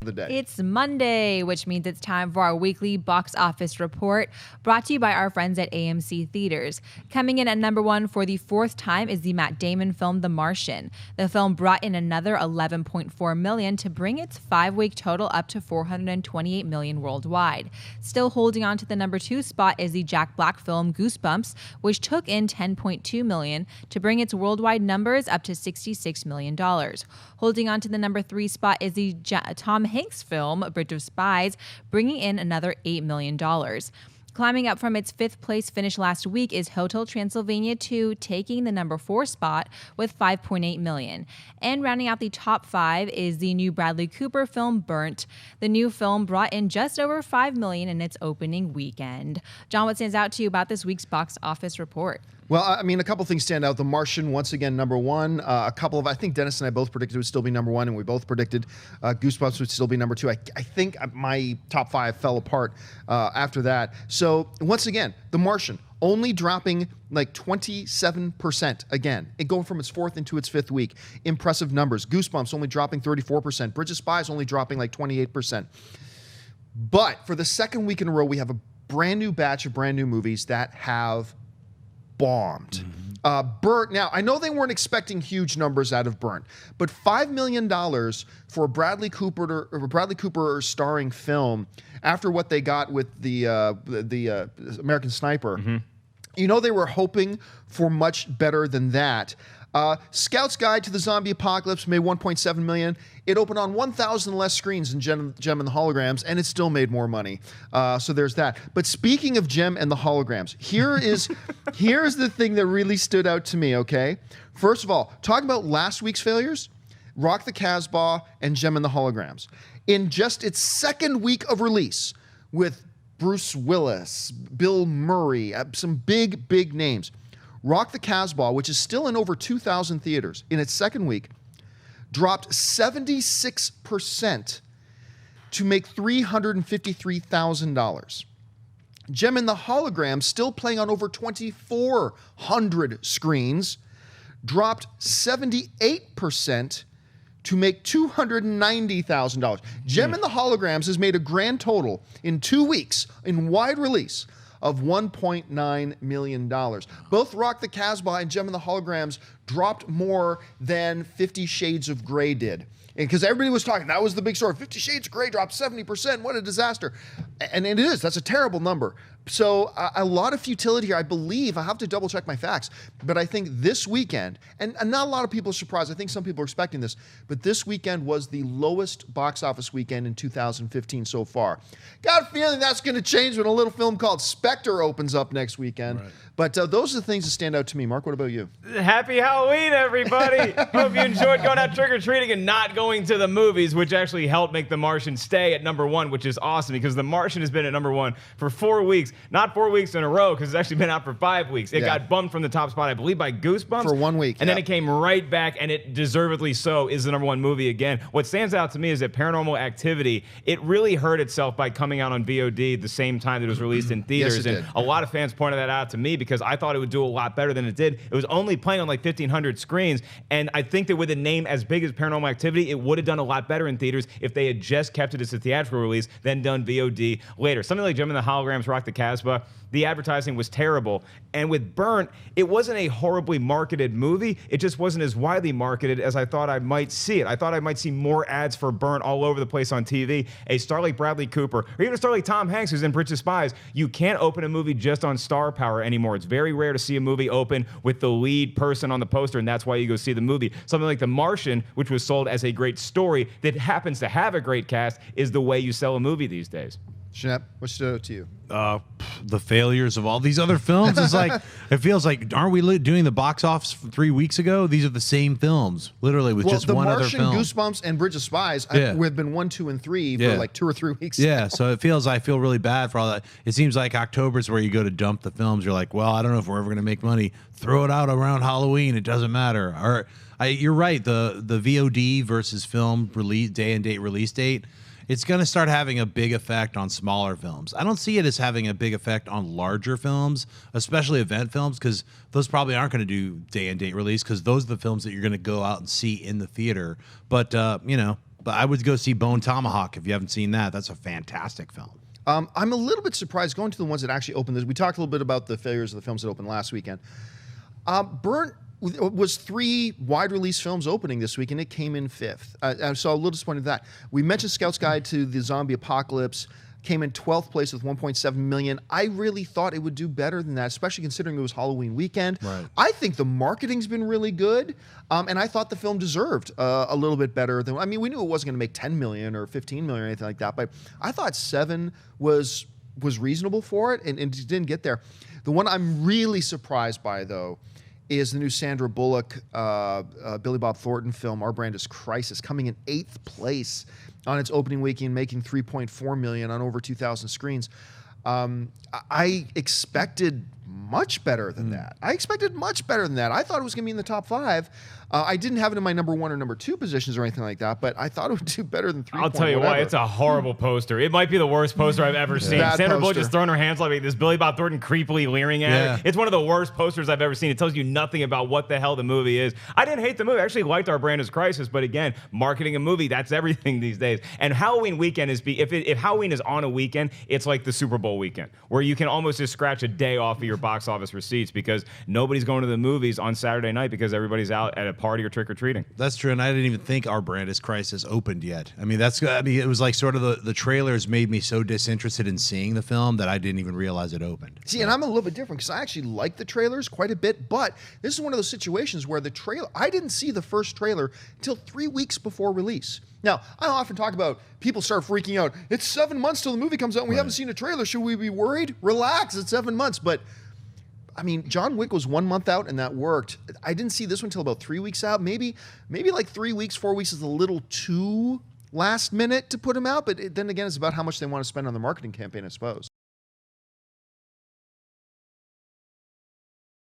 the day. It's Monday, which means it's time for our weekly box office report, brought to you by our friends at AMC Theaters. Coming in at number one for the fourth time is the Matt Damon film The Martian. The film brought in another $11.4 million to bring its 5-week total up to $428 million worldwide. Still holding on to the number two spot is the Jack Black film Goosebumps, which took in $10.2 million to bring its worldwide numbers up to $66 million. Holding on to the number three spot is the Tom Hanks film Bridge of Spies, bringing in another $8 million. Climbing up from its fifth place finish last week is Hotel Transylvania 2, taking the number 4 spot with $5.8 million. And rounding out the top 5 is the new Bradley Cooper film Burnt. The new film brought in just over $5 million in its opening weekend. John, what stands out to you about this week's box office report? Well, I mean, a couple things stand out. The Martian, once again, number one. A couple of, I think Dennis and I both predicted it would still be number one, and we both predicted Goosebumps would still be number two. I think my top 5 fell apart after that. So, once again, The Martian only dropping like 27% again, and going from its fourth into its fifth week. Impressive numbers. Goosebumps only dropping 34%. Bridge of Spies only dropping like 28%. But for the second week in a row, we have a brand new batch of brand new movies that have bombed. Burnt. Now, I know they weren't expecting huge numbers out of Burnt, but $5 million for a Bradley Cooper starring film after what they got with the American Sniper, you know they were hoping for much better than that. Scout's Guide to the Zombie Apocalypse made $1.7 million. It opened on 1,000 less screens than Gem and the Holograms, and it still made more money. So there's that. But speaking of Gem and the Holograms, here's the thing that really stood out to me, okay? First of all, talking about last week's failures, Rock the Casbah and Gem and the Holograms. In just its second week of release, with Bruce Willis, Bill Murray, some big names, Rock the Casbah, which is still in over 2,000 theaters, in its second week, dropped 76% to make $353,000. Gem and the Hologram, still playing on over 2,400 screens, dropped 78% to make $290,000. Gem and the Holograms has made a grand total in 2 weeks, in wide release, of $1.9 million. Both Rock the Casbah and Gem and the Holograms dropped more than 50 Shades of Grey did. Because everybody was talking, that was the big story. 50 Shades of Grey dropped 70%. What a disaster. And it is. That's a terrible number. So a lot of futility here. I believe, I have to double check my facts, but I think this weekend, and not a lot of people are surprised. I think some people are expecting this, but this weekend was the lowest box office weekend in 2015 so far. Got a feeling that's going to change when a little film called Spectre opens up next weekend. Right. But those are the things that stand out to me. Mark, what about you? Happy Halloween, everybody. Hope you enjoyed going out trick-or-treating and not going to the movies, which actually helped make The Martian stay at number one, which is awesome because The Martian has been at number one for 4 weeks. Not 4 weeks in a row because it's actually been out for 5 weeks. It got bumped from the top spot, I believe, by Goosebumps. For 1 week. And then it came right back, and it deservedly so is the number one movie again. What stands out to me is that Paranormal Activity, it really hurt itself by coming out on VOD the same time that it was released in theaters. Yes, it did. And a lot of fans pointed that out to me because I thought it would do a lot better than it did. It was only playing on like 1,500 screens, and I think that with a name as big as Paranormal Activity, it would have done a lot better in theaters if they had just kept it as a theatrical release, then done VOD later. Something like Gem and the Holograms, Rock the Casbah, the advertising was terrible. And with Burnt, it wasn't a horribly marketed movie. It just wasn't as widely marketed as I thought I might see it. I thought I might see more ads for Burnt all over the place on TV. A star like Bradley Cooper, or even a star like Tom Hanks, who's in Bridge of Spies, you can't open a movie just on star power anymore. It's very rare to see a movie open with the lead person on the poster, and that's why you go see the movie. Something like The Martian, which was sold as a great story that happens to have a great cast, is the way you sell a movie these days. Shep, what stood out to you? The failures of all these other films. It's like, it feels like, aren't we doing the box office 3 weeks ago? These are the same films, literally, with just one other film. The Martian, Goosebumps, and Bridge of Spies have been 1, 2, and 3 for like 2 or 3 weeks now. So it feels, I feel really bad for all that. It seems like October's where you go to dump the films. You're like, well, I don't know if we're ever going to make money. Throw it out around Halloween. It doesn't matter. Or you're right. The VOD versus film release day and date release date, it's going to start having a big effect on smaller films. I don't see it as having a big effect on larger films, especially event films, because those probably aren't going to do day and date release because those are the films that you're going to go out and see in the theater. But, but I would go see Bone Tomahawk if you haven't seen that. That's a fantastic film. I'm a little bit surprised going to the ones that actually opened this. We talked a little bit about the failures of the films that opened last weekend. Burnt was 3 wide release films opening this week, and it came in 5th. So a little disappointed with that. We mentioned Scout's Guide to the Zombie Apocalypse. Came in 12th place with 1.7 million. I really thought it would do better than that, especially considering it was Halloween weekend. Right. I think the marketing's been really good, and I thought the film deserved a little bit better than. I mean, we knew it wasn't going to make 10 million or 15 million or anything like that, but I thought 7 was reasonable for it, and it didn't get there. The one I'm really surprised by, though, is the new Sandra Bullock, Billy Bob Thornton film, Our Brand is Crisis, coming in 8th place on its opening weekend, making 3.4 million on over 2,000 screens. I expected much better than that. I expected much better than that. I thought it was going to be in the top 5. I didn't have it in my number 1 or number 2 positions or anything like that, but I thought it would do better than 3. I'll tell you why, it's a horrible poster. It might be the worst poster I've ever seen. Bad Sandra Bullock poster. just throwing her hands like this Billy Bob Thornton creepily leering at her. It's one of the worst posters I've ever seen. It tells you nothing about what the hell the movie is. I didn't hate the movie. I actually liked Our Brand is Crisis, but again, marketing a movie, that's everything these days. And Halloween weekend is, if Halloween is on a weekend, it's like the Super Bowl weekend, where you can almost just scratch a day off of your box office receipts because nobody's going to the movies on Saturday night because everybody's out at a party or trick-or-treating. That's true, and I didn't even think Our Brand is Crisis opened yet. I mean, it was like sort of the trailers made me so disinterested in seeing the film that I didn't even realize it opened. See, and I'm a little bit different because I actually like the trailers quite a bit, but this is one of those situations where the trailer, I didn't see the first trailer until 3 weeks before release. Now, I often talk about people start freaking out. It's 7 months till the movie comes out and we haven't seen a trailer. Should we be worried? Relax, it's 7 months. But I mean, John Wick was 1 month out and that worked. I didn't see this one until about 3 weeks out. Maybe like 3 weeks, 4 weeks is a little too last minute to put them out. But then again, it's about how much they want to spend on the marketing campaign, I suppose.